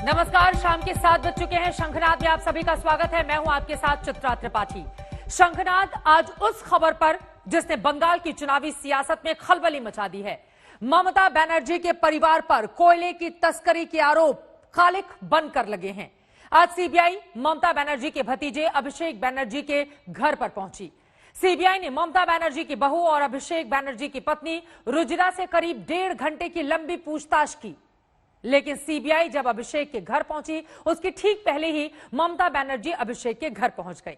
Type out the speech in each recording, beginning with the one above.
नमस्कार, शाम के 7 बज चुके हैं। शंखनाद में आप सभी का स्वागत है। मैं हूं आपके साथ चित्रा त्रिपाठी। शंखनाद आज उस खबर पर जिसने बंगाल की चुनावी सियासत में खलबली मचा दी है। ममता बनर्जी के परिवार पर कोयले की तस्करी के आरोप खालिक बनकर लगे हैं। आज सीबीआई ममता बनर्जी के भतीजे अभिषेक बनर्जी के घर पर पहुंची। सीबीआई ने ममता बनर्जी की बहू और अभिषेक बनर्जी की पत्नी रुजिरा से करीब 1.5 घंटे की लंबी पूछताछ की, लेकिन सीबीआई जब अभिषेक के घर पहुंची उसके ठीक पहले ही ममता बनर्जी अभिषेक के घर पहुंच गई।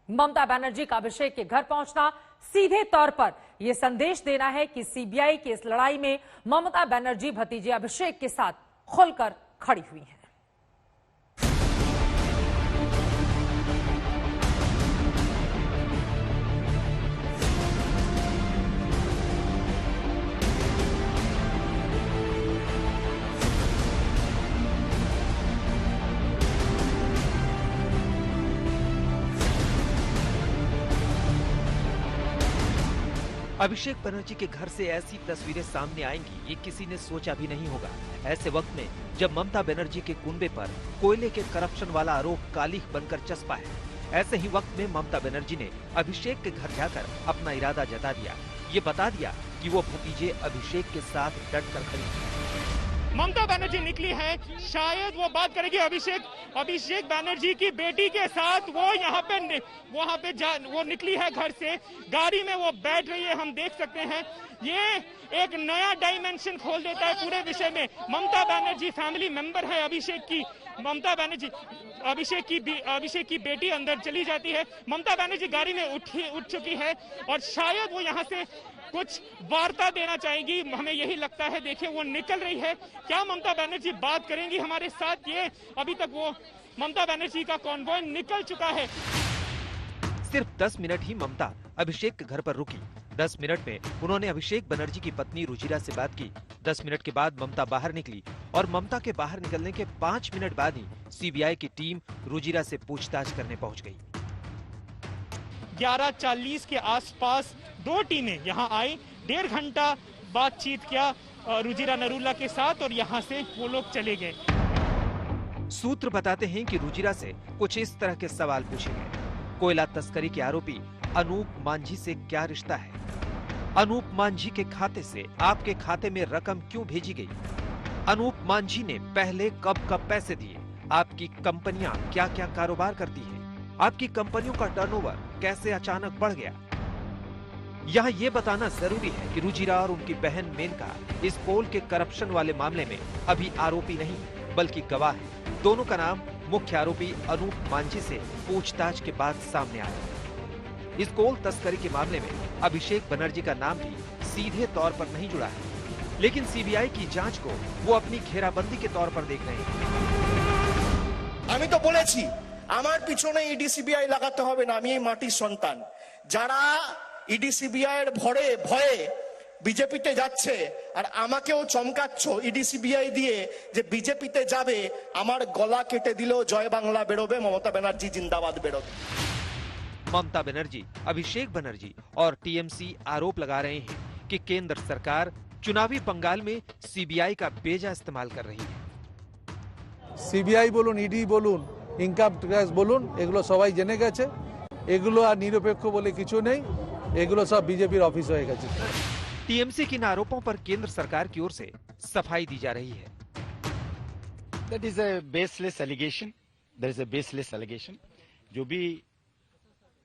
ममता बनर्जी का अभिषेक के घर पहुंचना सीधे तौर पर यह संदेश देना है कि सीबीआई की इस लड़ाई में ममता बनर्जी भतीजे अभिषेक के साथ खुलकर खड़ी हुई हैं। अभिषेक बनर्जी के घर से ऐसी तस्वीरें सामने आएंगी ये किसी ने सोचा भी नहीं होगा। ऐसे वक्त में जब ममता बनर्जी के कुनबे पर कोयले के करप्शन वाला आरोप कालिख बनकर चस्पा है, ऐसे ही वक्त में ममता बनर्जी ने अभिषेक के घर जाकर अपना इरादा जता दिया। ये बता दिया कि वो भतीजे अभिषेक के साथ डटकर खड़ी है। ममता बनर्जी निकली है, शायद वो बात करेगी अभिषेक बनर्जी की बेटी के साथ। वो यहाँ पे वो निकली है घर से, गाड़ी में वो बैठ रही है, हम देख सकते हैं। ये एक नया डायमेंशन खोल देता है पूरे विषय में। ममता बनर्जी फैमिली मेंबर है अभिषेक की। ममता बनर्जी अभिषेक की बेटी अंदर चली जाती है। ममता बनर्जी गाड़ी में उठ चुकी है और शायद वो यहाँ से कुछ वार्ता देना चाहेगी, हमें यही लगता है। देखिए वो निकल रही है। क्या ममता बनर्जी बात करेंगी हमारे साथ? ये अभी तक वो ममता बनर्जी का कॉन्वॉय निकल चुका है। सिर्फ 10 मिनट ही ममता अभिषेक के घर पर रुकी। 10 मिनट में उन्होंने अभिषेक बनर्जी की पत्नी रुजिरा से बात की। 10 मिनट के बाद ममता बाहर निकली और ममता के बाहर निकलने के 5 मिनट बाद ही सीबीआई की टीम रुजिरा से पूछताछ करने पहुंच गई। 11:40 के आसपास 2 टीमें यहां आई, 1.5 घंटा बातचीत किया रुजिरा नरूला के साथ और यहां से वो लोग चले गए। सूत्र बताते हैं कि रुजिरा से कुछ इस तरह के सवाल पूछे गए। कोयला तस्करी के आरोपी अनूप मांझी से क्या रिश्ता है? अनूप मांझी के खाते से आपके खाते में रकम क्यों भेजी गई? अनूप मांझी ने पहले कब कब पैसे दिए? आपकी कंपनियां क्या क्या कारोबार करती हैं? आपकी कंपनियों का टर्नओवर कैसे अचानक बढ़ गया? यहाँ ये बताना जरूरी है कि रुजिरा और उनकी बहन मेनका इस कोल के करप्शन वाले मामले में अभी आरोपी नहीं बल्कि गवाह है। दोनों का नाम मुख्य आरोपी अनूप मांझी से पूछताछ के बाद सामने आया। इस कोल तस्करी के मामले में अभिषेक बनर्जी का नाम भी सीधे तौर पर नहीं जुड़ा है, लेकिन सीबीआई की जांच को वो अपनी घेराबंदी के तौर पर देख रहे हैं। আমি তো বলেছি আমার পিছনে ইডি সিবিআই লাগাতে হবে না। আমি এই মাটির সন্তান। যারা ইডি সিবিআই এর ভয়ে বিজেপিতে যাচ্ছে আর আমাকেও চমকাচ্ছ ইডি সিবিআই দিয়ে যে বিজেপিতে যাবে, আমার গলা কেটে দিলেও জয় বাংলা বেরোবে, মমতা ব্যানার্জি জিন্দাবাদ বেরোবে। ममता बनर्जी, अभिषेक बनर्जी और टीएमसी आरोप लगा रहे हैं कि केंद्र सरकार चुनावी पंगाल में सीबीआई का बेजा इस्तेमाल कर रही है। সিবিআই বলুন, ইডি বলুন, ইনকাম ট্যাক্স বলুন, এগুলো সবাই জেনে গেছে। এগুলো আর নিরপেক্ষ বলে কিছু নেই, এগুলো সব বিজেপির অফিস হয়ে গেছে। टीएमसी के इन आरोपों पर केंद्र सरकार की ओर से सफाई दी जा रही है। That is a baseless allegation. There is a baseless allegation. जो भी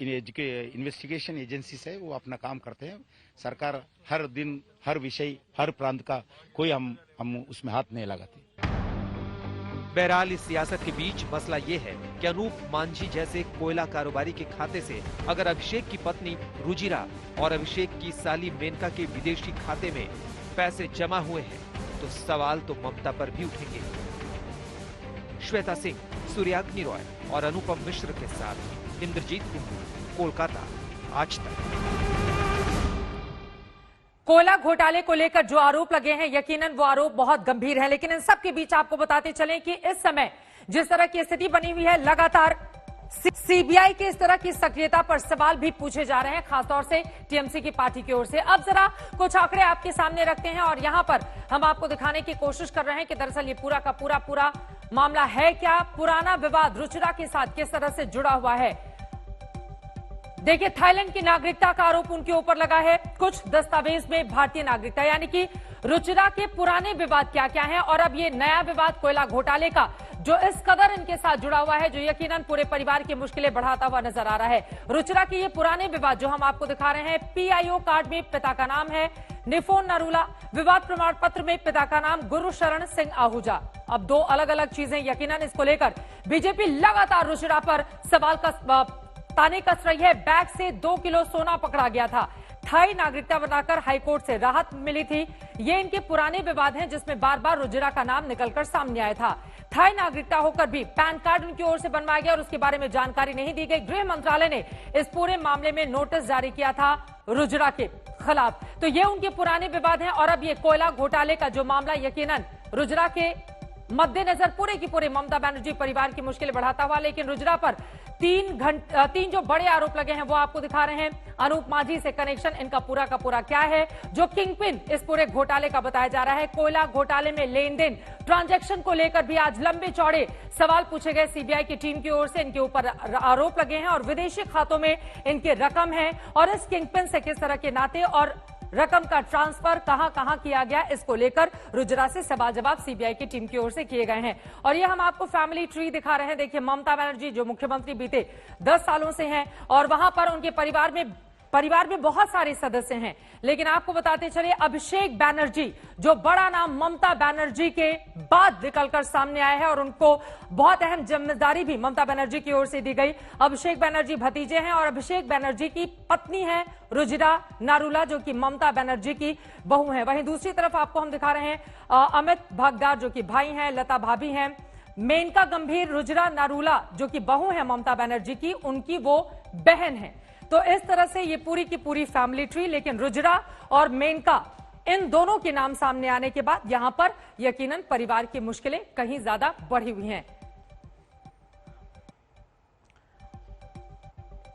इन्वेस्टिगेशन एजेंसीज है वो अपना काम करते हैं। सरकार हर दिन हर विषय हर प्रांत का कोई हम उसमें हाथ नहीं लगाते। बहरहाल इस सियासत के बीच मसला ये है कि अनूप मांझी जैसे कोयला कारोबारी के खाते से अगर अभिषेक की पत्नी रुजिरा और अभिषेक की साली मेनका के विदेशी खाते में पैसे जमा हुए हैं तो सवाल तो ममता पर भी उठेंगे। श्वेता सिंह, सूर्याग्नि रॉय और अनुपम मिश्र के साथ इंद्रजीत कुंडू, कोलकाता, आज तक। कोयला घोटाले को लेकर जो आरोप लगे हैं यकीनन वो आरोप बहुत गंभीर है, लेकिन इन सब के बीच आपको बताते चलें कि इस समय जिस तरह की स्थिति बनी हुई है, लगातार सीबीआई के इस तरह की सक्रियता पर सवाल भी पूछे जा रहे हैं, खासतौर से टीएमसी की पार्टी की ओर से। अब जरा कुछ आंकड़े आपके सामने रखते हैं और यहां पर हम आपको दिखाने की कोशिश कर रहे हैं कि दरअसल ये पूरा का पूरा मामला है क्या, पुराना विवाद रुचिरा के साथ किस तरह से जुड़ा हुआ है। देखिए, थाईलैंड की नागरिकता का आरोप उनके ऊपर लगा है, कुछ दस्तावेज में भारतीय नागरिकता, यानी कि रुचिरा के पुराने विवाद क्या क्या हैं और अब ये नया विवाद कोयला घोटाले का जो इस कदर इनके साथ जुड़ा हुआ है, जो यकीनन पूरे परिवार की मुश्किलें बढ़ाता हुआ नजर आ रहा है। रुचिरा के ये पुराने विवाद जो हम आपको दिखा रहे हैं, पीआईओ कार्ड में पिता का नाम है निफोन नरूला, विवाद प्रमाण पत्र में पिता का नाम गुरुशरण सिंह आहूजा। अब दो अलग अलग चीजें, यकीनन इसको लेकर बीजेपी लगातार रुचिरा पर सवाल का ताने कस रही है। बैग से 2 किलो सोना पकड़ा गया था, थाई नागरिकता बनाकर हाईकोर्ट से राहत मिली थी। ये इनके पुराने विवाद हैं जिसमें बार बार रुचिरा का नाम निकलकर सामने आया था। थाई नागरिकता होकर भी पैन कार्ड उनकी ओर से बनवाया गया और उसके बारे में जानकारी नहीं दी गई। गृह मंत्रालय ने इस पूरे मामले में नोटिस जारी किया था रुचिरा के खिलाफ। तो ये उनके पुराने विवाद हैं और अब ये कोयला घोटाले का जो मामला यकीनन रुचिरा के मद्देनजर पूरे की पूरे ममता बनर्जी परिवार की मुश्किलें बढ़ाता हुआ। लेकिन रुचिरा पर तीन जो बड़े आरोप लगे हैं वो आपको दिखा रहे हैं। अनूप मांझी से कनेक्शन इनका पूरा का पूरा क्या है, जो किंगपिन इस पूरे घोटाले का बताया जा रहा है। कोयला घोटाले में लेन देन ट्रांजैक्शन को लेकर भी आज लंबे चौड़े सवाल पूछे गए सीबीआई की टीम की ओर से। इनके ऊपर आरोप लगे हैं और विदेशी खातों में इनके रकम है और इस किंगपिन से किस तरह के नाते और रकम का ट्रांसफर कहां किया गया, इसको लेकर रुचिरा से सवाल जवाब सीबीआई की टीम की ओर से किए गए हैं। और ये हम आपको फैमिली ट्री दिखा रहे हैं। देखिए, ममता बनर्जी जो मुख्यमंत्री बीते 10 सालों से हैं और वहां पर उनके परिवार में बहुत सारे सदस्य हैं। लेकिन आपको बताते चले, अभिषेक बैनर्जी जो बड़ा नाम ममता बनर्जी के बाद निकलकर सामने आया है और उनको बहुत अहम जिम्मेदारी भी ममता बनर्जी की ओर से दी गई। अभिषेक बैनर्जी भतीजे हैं और अभिषेक बैनर्जी की पत्नी है रुचिरा नरूला, जो कि ममता बनर्जी की बहू है। वहीं दूसरी तरफ आपको हम दिखा रहे हैं अमित भागदार जो कि भाई हैं, लता भाभी हैं, मेनका गंभीर रुचिरा नरूला जो कि बहू है ममता बनर्जी की, उनकी वो बहन है। तो इस तरह से ये पूरी की पूरी फैमिली ट्री। लेकिन रुचिरा और मेनका इन दोनों के नाम सामने आने के बाद यहां पर यकीनन परिवार की मुश्किलें कहीं ज्यादा बढ़ी हुई हैं।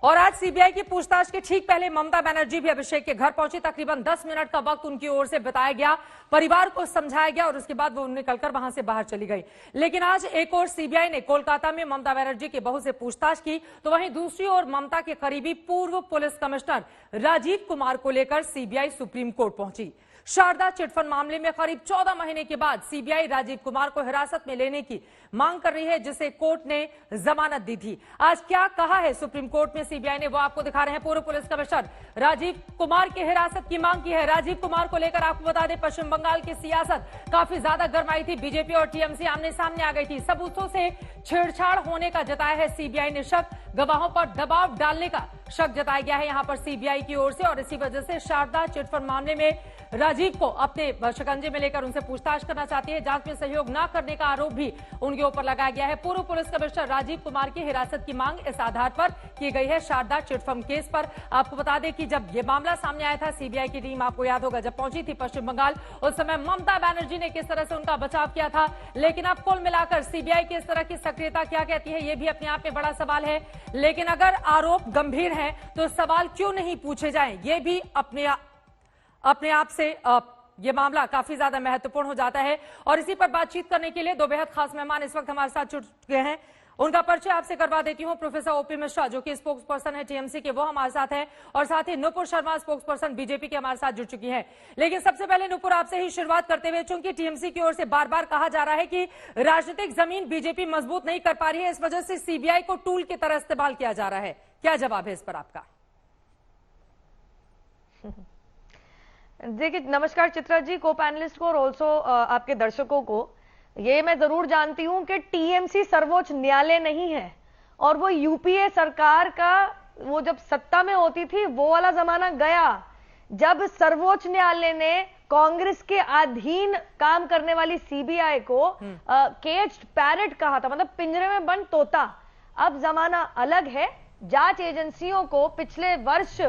और आज सीबीआई की पूछताछ के ठीक पहले ममता बनर्जी भी अभिषेक के घर पहुंची। तकरीबन 10 मिनट का वक्त उनकी ओर से बताया गया, परिवार को समझाया गया और उसके बाद वो निकलकर वहां से बाहर चली गई। लेकिन आज एक और सीबीआई ने कोलकाता में ममता बनर्जी की बहू से पूछताछ की, तो वहीं दूसरी ओर ममता के करीबी पूर्व पुलिस कमिश्नर राजीव कुमार को लेकर सीबीआई सुप्रीम कोर्ट पहुंची। शारदा चिटफंड मामले में करीब 14 महीने के बाद सीबीआई राजीव कुमार को हिरासत में लेने की मांग कर रही है, जिसे कोर्ट ने जमानत दी थी। आज क्या कहा है सुप्रीम कोर्ट में सीबीआई ने, वो आपको दिखा रहे हैं। पूर्व पुलिस कमिश्नर राजीव कुमार की हिरासत की मांग की है। राजीव कुमार को लेकर आपको बता दें, पश्चिम बंगाल की सियासत काफी ज्यादा गरमाई थी। बीजेपी और टीएमसी आमने सामने आ गई थी। सबूतों से छेड़छाड़ होने का जताया है सीबीआई ने शक, गवाहों पर दबाव डालने का शक जताया गया है यहां पर सीबीआई की ओर से। और इसी वजह से शारदा चिटफंड मामले में राजीव को अपने शिकंजे में लेकर उनसे पूछताछ करना चाहती है। जांच में सहयोग न करने का आरोप भी उनके ऊपर लगाया गया है। पूर्व पुलिस कमिश्नर राजीव कुमार की हिरासत की मांग इस आधार पर की गई है शारदा चिटफंड केस पर। आपको बता दें कि जब यह मामला सामने आया था, सीबीआई की टीम आपको याद होगा जब पहुंची थी पश्चिम बंगाल, उस समय ममता बनर्जी ने किस तरह से उनका बचाव किया था। लेकिन अब कुल मिलाकर सीबीआई की इस तरह की सक्रियता क्या कहती है, यह भी अपने आप में बड़ा सवाल है। लेकिन अगर आरोप गंभीर है तो सवाल क्यों नहीं पूछे जाएं, ये भी अपने आप से ये मामला काफी ज्यादा महत्वपूर्ण हो जाता है। और इसी पर बातचीत करने के लिए दो बेहद खास मेहमान इस वक्त हमारे साथ जुड़ चुके हैं। उनका परिचय आपसे करवा देती हूं। प्रोफेसर ओपी मिश्रा जो कि स्पोक्स पर्सन है टीएमसी के, वो हमारे साथ हैं, और साथ ही Nupur Sharma spokesperson BJP के हमारे साथ जुड़ चुकी हैं। लेकिन सबसे पहले नुपुर आपसे ही शुरुआत करते हुए, चूंकि टीएमसी की ओर से बार बार कहा जा रहा है कि राजनीतिक जमीन बीजेपी मजबूत नहीं कर पा रही है, इस वजह से सीबीआई को टूल की तरह इस्तेमाल किया जा रहा है, क्या जवाब है इस पर आपका? देखिए, नमस्कार चित्रा जी, को पैनलिस्ट को और ऑल्सो आपके दर्शकों को। ये मैं जरूर जानती हूं कि टीएमसी सर्वोच्च न्यायालय नहीं है और वो यूपीए सरकार का, वो जब सत्ता में होती थी वो वाला जमाना गया जब सर्वोच्च न्यायालय ने कांग्रेस के अधीन काम करने वाली सीबीआई को केज्ड पैरेट कहा था, मतलब पिंजरे में बंद तोता। अब जमाना अलग है। जांच एजेंसियों को पिछले वर्ष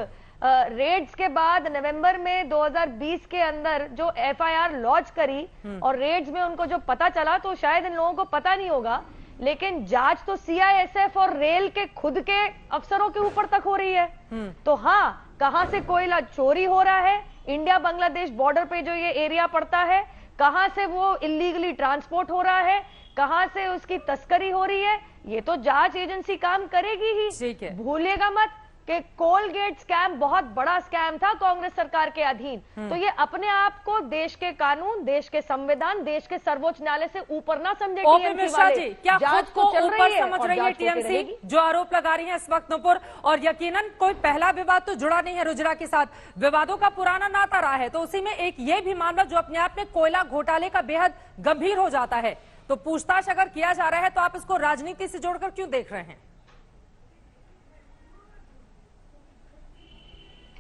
रेड्स के बाद नवंबर में 2020 के अंदर जो एफआईआर लॉन्च करी और रेड्स में उनको जो पता चला, तो शायद इन लोगों को पता नहीं होगा, लेकिन जांच तो सीआईएसएफ और रेल के खुद के अफसरों के ऊपर तक हो रही है। तो हाँ, कहां से कोयला चोरी हो रहा है, इंडिया बांग्लादेश बॉर्डर पे जो ये एरिया पड़ता है, कहां से वो इलीगली ट्रांसपोर्ट हो रहा है, कहां से उसकी तस्करी हो रही है, ये तो जांच एजेंसी काम करेगी ही। ठीक है। भूलिएगा मत कि कोलगेट स्कैम बहुत बड़ा स्कैम था कांग्रेस सरकार के अधीन। तो ये अपने आप को देश के कानून, देश के संविधान, देश के सर्वोच्च न्यायालय से ऊपर ना समझे ओपी टीएमसी मिश्रा वाले। जी, क्या खुद को ऊपर समझ रही है टीएमसी रहेगी। जो आरोप लगा रही है इस वक्त नुपुर? और यकीनन कोई पहला विवाद तो जुड़ा नहीं है रुजिरा के साथ, विवादों का पुराना नाता रहा है। तो उसी में एक ये भी मामला जो अपने आप में कोयला घोटाले का बेहद गंभीर हो जाता है। तो पूछताछ अगर किया जा रहा है तो आप इसको राजनीति से जोड़कर क्यों देख रहे हैं?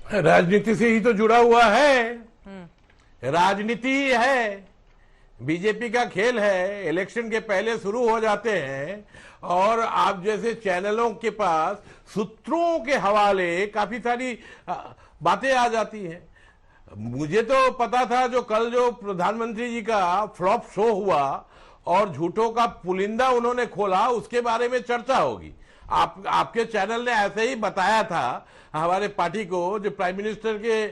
राजनीति से ही तो जुड़ा हुआ है, राजनीति है, बीजेपी का खेल है। इलेक्शन के पहले शुरू हो जाते हैं और आप जैसे चैनलों के पास सूत्रों के हवाले काफी सारी बातें आ जाती हैं। मुझे तो पता था जो कल जो प्रधानमंत्री जी का फ्लॉप शो हुआ और झूठों का पुलिंदा उन्होंने खोला, उसके बारे में चर्चा होगी। आपके चैनल ने ऐसे ही बताया था हमारे पार्टी को जो प्राइम मिनिस्टर के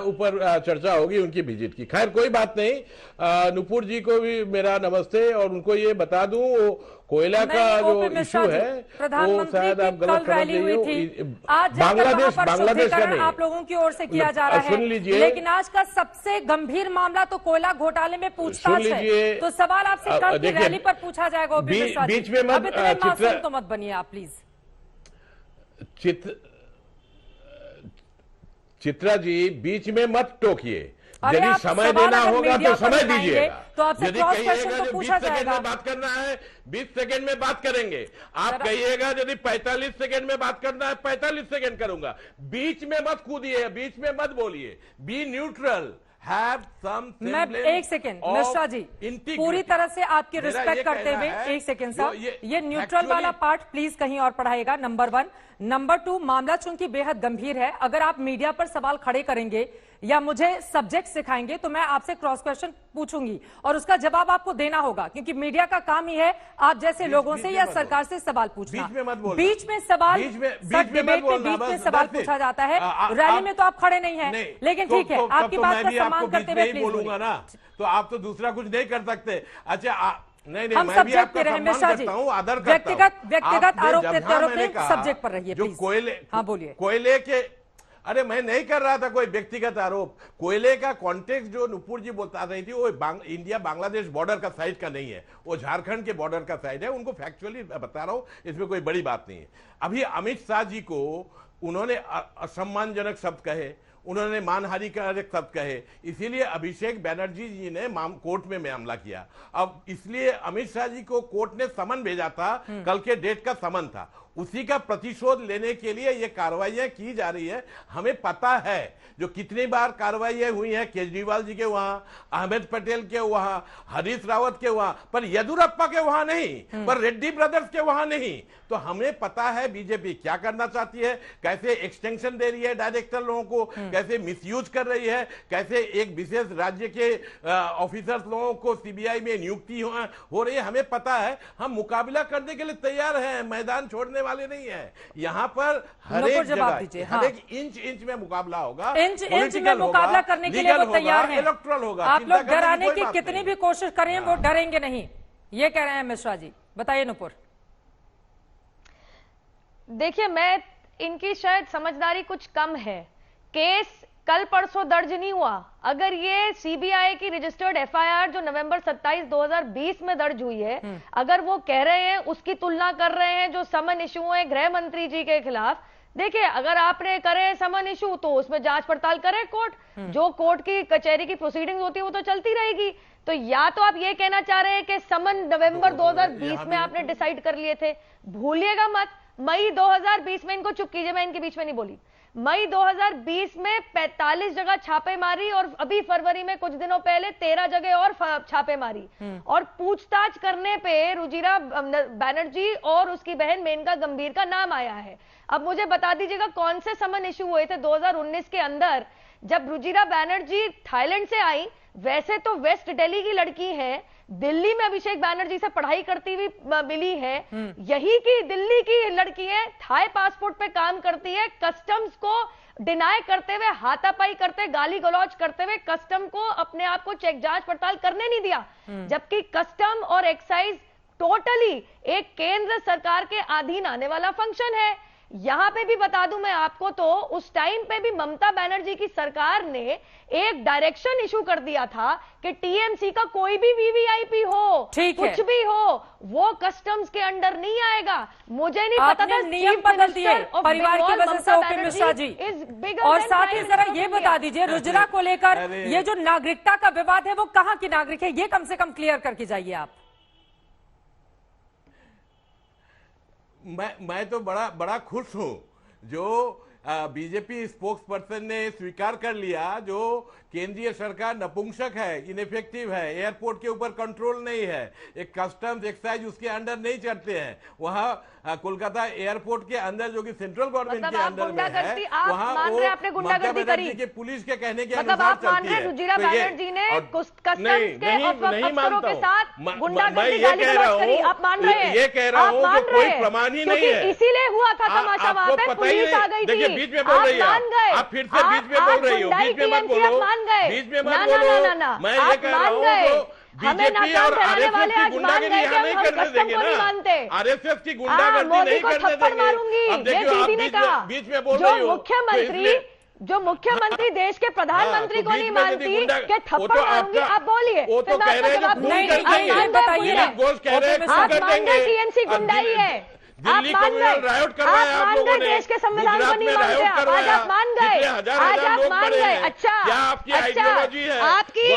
ऊपर चर्चा होगी उनकी विजिट की। खैर कोई बात नहीं, नुपुर जी को भी मेरा नमस्ते और उनको ये बता दूं वो कोयला का जो इशू है वो शायद आप गलत समझ रही हो। बांग्लादेश का नहीं, आप लोगों की ओर से किया जा रहा है, सुन लीजिए। लेकिन आज का सबसे गंभीर मामला तो कोयला घोटाले में पूछताछ है। तो सवाल आपसे कल की रैली पर पूछा जाएगा। बीच में मत मासूम तो मत बनिए आप प्लीज। चित्रा जी बीच में मत टोकिए, यदि समय देना होगा तो समय दीजिएगा। तो आपसे यदि क्रॉस कहिएगा क्वेश्चन तो जो 20 पूछा सेकंड जाएगा। में बात करना है 20 सेकंड में बात करेंगे। आप कहिएगा यदि 45 सेकंड में बात करना है 45 सेकंड करूंगा। बीच में मत कूदिए, बीच में मत बोलिए। बी न्यूट्रल, हैव सम मैं एक सेकंड मिश्रा जी पूरी तरह से आपकी रिस्पेक्ट करते हुए एक सेकंड साहब ये न्यूट्रल वाला पार्ट प्लीज कहीं और पढ़ाएगा। नंबर 1। नंबर 2, मामला चूंकि बेहद गंभीर है, अगर आप मीडिया पर सवाल खड़े करेंगे या मुझे सब्जेक्ट सिखाएंगे तो मैं आपसे क्रॉस क्वेश्चन पूछूंगी और उसका जवाब आपको देना होगा, क्योंकि मीडिया का काम ही है आप जैसे लोगों से या सरकार से सवाल पूछना। बीच में सवाल, डिबेट में बीच में सवाल पूछा जाता है, रैली में तो आप खड़े नहीं है, लेकिन ठीक है आपकी बात का सम्मान करते हुए प्लीज बोलूंगा ना, तो आप तो दूसरा कुछ नहीं कर सकते। अच्छा नहीं, हम मैं भी सब्जेक्ट आपका पे रहे सम्मान करता हूं, आदर करता हूं। व्यक्तिगत आरोप प्रत्यारोप में सब्जेक्ट पर रहिए जो प्लीज। कोयले, हाँ बोलिए। कोयले के, अरे मैं नहीं कर रहा था कोई व्यक्तिगत आरोप। कोयले का कॉन्टेक्स्ट जो नुपुर जी बता रही थी वो इंडिया बांग्लादेश बॉर्डर का साइड का नहीं है, वो झारखंड के बॉर्डर का साइड है। उनको फैक्चुअली बता रहा हूं, इसमें कोई बड़ी बात नहीं है। अभी अमित शाह जी को उन्होंने असम्मानजनक शब्द कहे, उन्होंने मानहानि का शब्द कहे, इसीलिए अभिषेक बैनर्जी जी ने कोर्ट में मामला किया। अब इसलिए अमित शाह जी को कोर्ट ने समन भेजा था, कल के डेट का समन था, उसी का प्रतिशोध लेने के लिए ये कार्रवाइयां की जा रही है। हमें पता है जो कितनी बार कार्रवाइयां हुई हैं केजरीवाल जी के वहां, अहमद पटेल के वहां, हरीश रावत के वहां, पर येदुरप्पा के वहां नहीं, पर रेड्डी ब्रदर्स के वहां नहीं। तो हमें पता है बीजेपी क्या करना चाहती है, कैसे एक्सटेंशन दे रही है डायरेक्टर लोगों को, कैसे मिसयूज कर रही है, कैसे एक विशेष राज्य के ऑफिसर्स लोगों को सीबीआई में नियुक्ति हो रही है। हमें पता है, हम मुकाबला करने के लिए तैयार हैं, मैदान छोड़ने वाले नहीं है। यहाँ पर हर एक जगह, हर एक इंच में मुकाबला होगा, इंच में मुकाबला करने के लिए वो तैयार हैं। इलेक्ट्रल होगा। आप लोग डराने की कितनी भी कोशिश करें वो डरेंगे नहीं, ये कह रहे हैं मिश्रा जी। बताइए नुपुर। देखिए, मैं इनकी शायद समझदारी कुछ कम है। केस कल परसों दर्ज नहीं हुआ। अगर ये सीबीआई की रजिस्टर्ड एफआईआर जो नवंबर 27, 2020 में दर्ज हुई है, अगर वो कह रहे हैं, उसकी तुलना कर रहे हैं जो समन इशू है गृह मंत्री जी के खिलाफ, देखिए अगर आपने करे समन इशू तो उसमें जांच पड़ताल करे कोर्ट, जो कोर्ट की कचहरी की प्रोसीडिंग्स होती है वो तो चलती रहेगी। तो या तो आप ये कहना चाह रहे हैं कि समन नवंबर 2020 में आपने डिसाइड कर लिए थे। भूलिएगा मत, मई 2020 में, इनको चुप कीजिए, मैं इनके बीच में नहीं बोली, मई 2020 में 45 जगह छापे मारी और अभी फरवरी में कुछ दिनों पहले 13 जगह और छापे मारी। और पूछताछ करने पे रुजिरा बैनर्जी और उसकी बहन मेनका गंभीर का नाम आया है। अब मुझे बता दीजिएगा कौन से समन इशू हुए थे 2019 के अंदर, जब रुजिरा बैनर्जी थाईलैंड से आई, वैसे तो वेस्ट दिल्ली की लड़की है, दिल्ली में अभिषेक बैनर्जी से पढ़ाई करती हुई मिली है, यही की दिल्ली की लड़की है, थाई पासपोर्ट पे काम करती है, कस्टम्स को डिनाई करते हुए, हाथापाई करते, गाली गलौज करते हुए कस्टम को अपने आप को चेक जांच पड़ताल करने नहीं दिया, जबकि कस्टम और एक्साइज टोटली एक केंद्र सरकार के अधीन आने वाला फंक्शन है। यहां पे भी बता दूं मैं आपको, तो उस टाइम पे भी ममता बनर्जी की सरकार ने एक डायरेक्शन इशू कर दिया था कि टीएमसी का कोई भी वीवीआईपी हो, कुछ भी हो, वो कस्टम्स के अंडर नहीं आएगा। मुझे नहीं पता था नियम बदल दिए परिवार की वजह से। ओके मिश्रा जी, और साथ ही जरा ये बता दीजिए, रुजिरा को लेकर ये जो नागरिकता का विवाद है वो कहां की नागरिक है, ये कम से कम क्लियर करके जाइए आप। मैं तो बड़ा खुश हूं जो बीजेपी स्पोक्स पर्सन ने स्वीकार कर लिया जो केंद्रीय सरकार नपुंसक है, इनइफेक्टिव है, एयरपोर्ट के ऊपर कंट्रोल नहीं है, एक कस्टम्स एक्साइज उसके अंडर नहीं चलते हैं, वहां कोलकाता एयरपोर्ट के अंदर जो कि सेंट्रल गवर्नमेंट के अंडर में है, वहां वो ममता बनर्जी के पुलिस के कहने के अनुसार चलती है। रुजिरा बनर्जी ने नहीं के साथ मैं ये कह रहा हूँ, आप मान रहे हैं, ये कह रहा हूँ कि कोई प्रमाण ही नहीं है, इसीलिए हुआ था तमाशा, वहां पे पुलिस आ गई थी, बीच में बोल रही है आप, फिर से बीच में बोल रही हो, बीच में मत बोलो, बीच में मत बोलो। मैं ये कह रहा हूँ बीजेपी और आरएसएस की गुंडागर्दी यहाँ नहीं करने देंगे ना, आरएसएस की गुंडागर्दी नहीं करने देंगे। अब देखिए आप बीच में बोल रही हो, जो मुख्यमंत्री देश के प्रधानमंत्री को नहीं मानती कि थप्पड़ मारूंगी, आप बोलिए। वो तो कह रहे हैं टीएमसी गुंडाई है, दिल्ली कम्युनल रायोट करवाया आप लोगों ने, देश के संविधान को नहीं मानते, आज आप मान गए, आज आप मान गए। अच्छा, क्या आपकी आइडियोलॉजी है? आपकी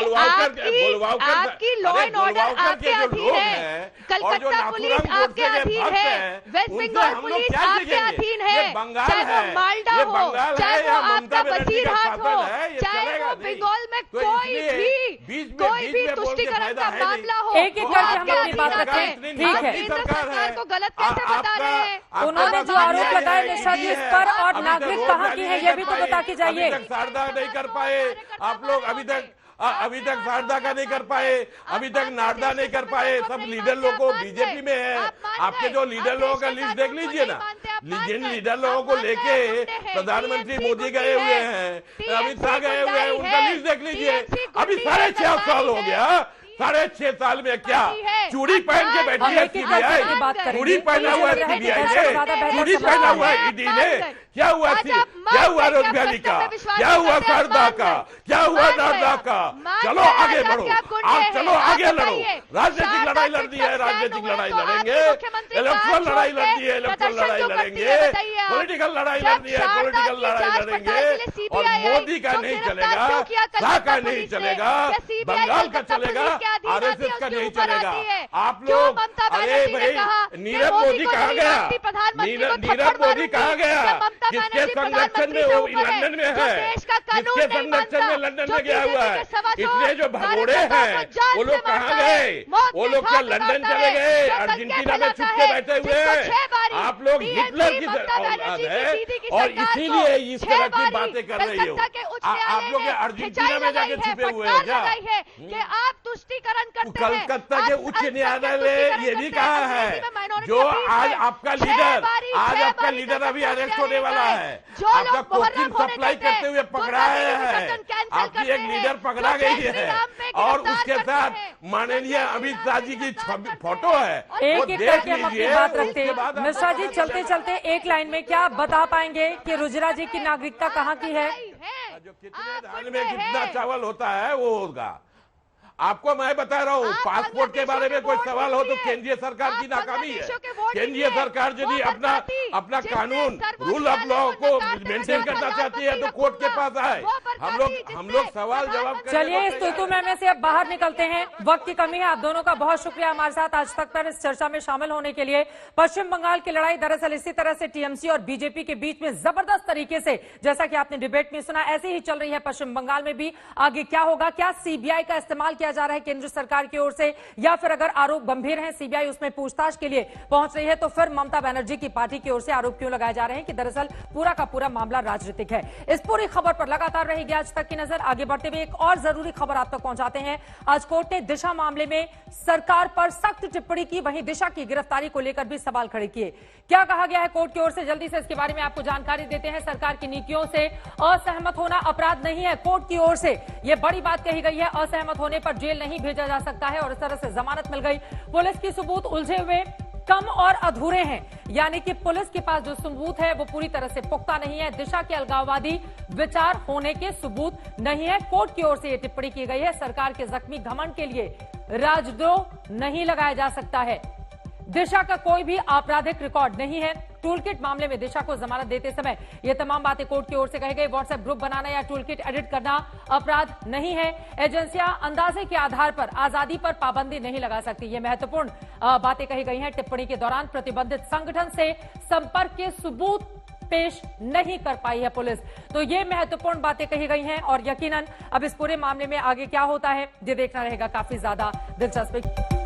लॉ एंड ऑर्डर आपके अधीन है, कलकत्ता पुलिस आपके अधीन है, वेस्ट बंगाल पुलिस आपके अधीन है, चाहे वो माल्टा हो, चाहे वो आपका बसीरहाट हो, चाहे वो बंगाल में कोई भी तुष्टिकरण का मामला हो, एक एक करके हम अपनी बात रखें। ठीक है, केंद्र सरकार को गलत कैसे बता रहे हैं? उन्होंने जो आरोप लगाए निशा जी इस पर, और नागरिक कहाँ की है ये भी तो बता के जाइए। अभी तक शारदा नहीं कर पाए आप लोग, अभी तक शारदा का नहीं कर पाए, अभी तक नारदा नहीं कर पाए, सब लीडर लोगों को बीजेपी में है। आपके जो लीडर लोगों का लिस्ट देख लीजिए ना, जिन लीडर लोगों को लेके प्रधानमंत्री मोदी गए हुए हैं, अमित शाह गए हुए हैं, उनका लिस्ट देख लीजिए। अभी 6.5 साल हो गया, 6.5 साल में क्या चूड़ी पहन के बैठी है सीबीआई, चूड़ी पहना हुआ है सीबीआई ने, चूड़ी पहना हुआ है ईडी ने। क्या हुआ रोज वैली का, क्या हुआ शारदा का, क्या हुआ नारदा का? चलो आगे बढ़ो, आप चलो आगे लड़ो, राजनीतिक लड़ाई लड़नी है, राजनीतिक लड़ाई लड़ेंगे, इलेक्ट्रल लड़ाई लड़नी है, इलेक्ट्रल लड़ाई लड़ेंगे, पॉलिटिकल लड़ाई लड़नी है, पॉलिटिकल लड़ाई लड़ेंगे। और मोदी का नहीं चलेगा, शाह का नहीं चलेगा, बंगाल का चलेगा, आरएसएस का नहीं चलेगा। आप लोग, अरे भाई नीरव मोदी कहाँ गया, नीरव मोदी कहाँ गया? किसके संरक्षण में वो लंदन में है, किसके संरक्षण में लंदन में गया हुआ है? इतने जो भगोड़े हैं वो लोग कहाँ गए? वो लोग क्या लंदन चले गए, अर्जेंटीना में छुप के बैठे हुए हैं? आप लोग हिटलर की औलाद है और इसीलिए इस तरह की बातें कर रही हो। आप लोग अर्जेंटीना में जाके छुपे हुए हैं क्या? आप तुष्टिकरण करते हैं। कलकत्ता के उच्च न्यायालय ने ये भी कहा है, जो आज आपका लीडर अभी अरेस्ट होने वाला है, आपका कोकीन सप्लाई करते हुए पकड़ा है, आपकी एक लीडर पकड़ा गई है और उसके साथ माननीय अमित शाह जी की फोटो है, वो देख लीजिए। बात रखते हैं मिश्रा जी, चलते चलते एक लाइन में क्या बता पाएंगे कि रुजिरा जी की नागरिकता कहाँ की है? जो कितने धान में कितना चावल होता है वो होगा। आपको मैं बता रहा हूँ, पासपोर्ट के बारे में कोई सवाल हो तो केंद्रीय सरकार की नाकामी है। केंद्रीय सरकार यदि अपना कानून रूल ऑफ लॉ को मेंटेन करना चाहती है तो कोर्ट के पास आए। हम लोग सवाल जवाब। चलिए इस तुतु में से अब बाहर निकलते हैं, वक्त की कमी है। आप दोनों का बहुत शुक्रिया हमारे साथ आज तक पर इस चर्चा में शामिल होने के लिए। पश्चिम बंगाल की लड़ाई दरअसल इसी तरह से टीएमसी और बीजेपी के बीच में जबरदस्त तरीके से, जैसा कि आपने डिबेट में सुना, ऐसे ही चल रही है पश्चिम बंगाल में भी। आगे क्या होगा, क्या सीबीआई का इस्तेमाल किया किया जा रहा है केंद्र सरकार की ओर से, या फिर अगर आरोप गंभीर हैं, सीबीआई उसमें पूछताछ के लिए पहुंच रही है, तो फिर ममता बनर्जी की पार्टी की ओर से आरोप क्यों लगाए जा रहे हैं कि दरअसल पूरा का पूरा मामला राजनीतिक है। इस पूरी खबर पर लगातार रहेगी आज तक की नजर। आगे बढ़ते हुए एक और जरूरी खबर आप तक पहुंचाते हैं। आज कोर्ट ने दिशा मामले में सरकार पर सख्त टिप्पणी की, वहीं दिशा की गिरफ्तारी को लेकर भी सवाल खड़े किए। क्या कहा गया है कोर्ट की ओर से, जल्दी से इसके बारे में आपको जानकारी देते हैं। सरकार की नीतियों से असहमत होना अपराध नहीं है, कोर्ट की ओर से यह बड़ी बात कही गई है। असहमत होने पर जेल नहीं भेजा जा सकता है और इस तरह से जमानत मिल गई। पुलिस की सबूत उलझे हुए, कम और अधूरे हैं, यानी कि पुलिस के पास जो सबूत है वो पूरी तरह से पुख्ता नहीं है। दिशा के अलगाववादी विचार होने के सबूत नहीं है। कोर्ट की ओर से यह टिप्पणी की गई है। सरकार के जख्मी घमंड के लिए राजद्रोह नहीं लगाया जा सकता है। दिशा का कोई भी आपराधिक रिकॉर्ड नहीं है। टूलकिट मामले में दिशा को जमानत देते समय ये तमाम बातें कोर्ट की ओर से कही गई। व्हाट्सएप ग्रुप बनाना या टूलकिट एडिट करना अपराध नहीं है। एजेंसियां अंदाजे के आधार पर आजादी पर पाबंदी नहीं लगा सकती, ये महत्वपूर्ण बातें कही गई हैं। टिप्पणी के दौरान प्रतिबंधित संगठन से संपर्क के सबूत पेश नहीं कर पाई है पुलिस, तो ये महत्वपूर्ण बातें कही गई हैं। और यकीनन अब इस पूरे मामले में आगे क्या होता है ये देखना रहेगा काफी ज्यादा दिलचस्प।